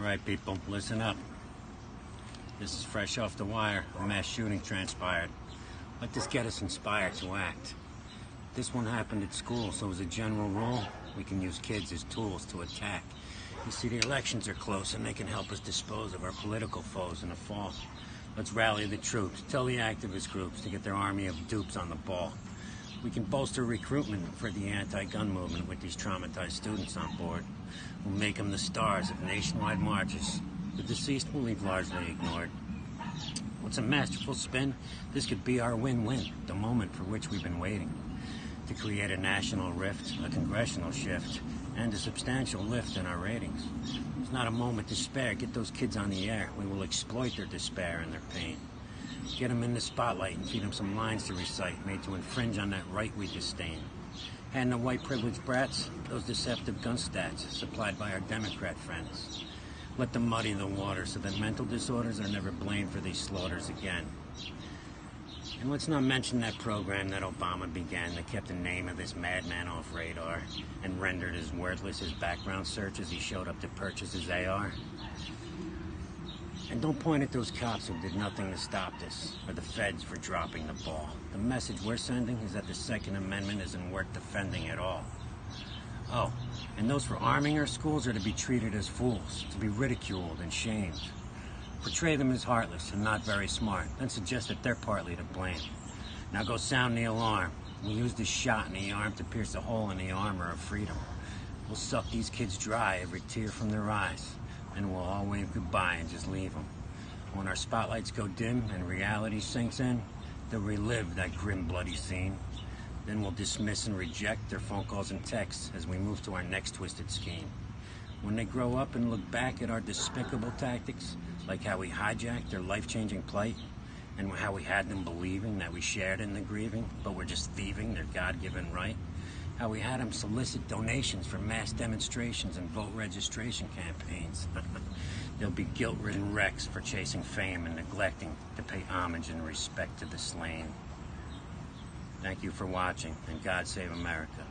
Alright people, listen up. This is fresh off the wire. A mass shooting transpired. Let this get us inspired to act. This one happened at school, so as a general rule, we can use kids as tools to attack. You see, the elections are close and they can help us dispose of our political foes in the fall. Let's rally the troops, tell the activist groups to get their army of dupes on the ball. We can bolster recruitment for the anti-gun movement with these traumatized students on board. We'll make them the stars of nationwide marches. The deceased will leave largely ignored. What's a masterful spin? This could be our win-win, the moment for which we've been waiting. To create a national rift, a congressional shift, and a substantial lift in our ratings. It's not a moment to spare. Get those kids on the air. We will exploit their despair and their pain. Get them in the spotlight and feed them some lines to recite, made to infringe on that right we disdain. Hand the white privileged brats those deceptive gun stats supplied by our Democrat friends. Let them muddy the water so that mental disorders are never blamed for these slaughters again. And let's not mention that program that Obama began that kept the name of this madman off radar and rendered as worthless his background search as he showed up to purchase his AR. And don't point at those cops who did nothing to stop this, or the feds for dropping the ball. The message we're sending is that the Second Amendment isn't worth defending at all. Oh, and those for arming our schools are to be treated as fools, to be ridiculed and shamed. Portray them as heartless and not very smart, then suggest that they're partly to blame. Now go sound the alarm. We'll use this shot in the arm to pierce a hole in the armor of freedom. We'll suck these kids dry, every tear from their eyes. And we'll all wave goodbye and just leave them. When our spotlights go dim and reality sinks in, they'll relive that grim, bloody scene. Then we'll dismiss and reject their phone calls and texts as we move to our next twisted scheme. When they grow up and look back at our despicable tactics, like how we hijacked their life-changing plight, and how we had them believing that we shared in the grieving, but we're just thieving their God-given right, how we had them solicit donations for mass demonstrations and vote registration campaigns. They'll be guilt-ridden wrecks for chasing fame and neglecting to pay homage and respect to the slain. Thank you for watching, and God save America.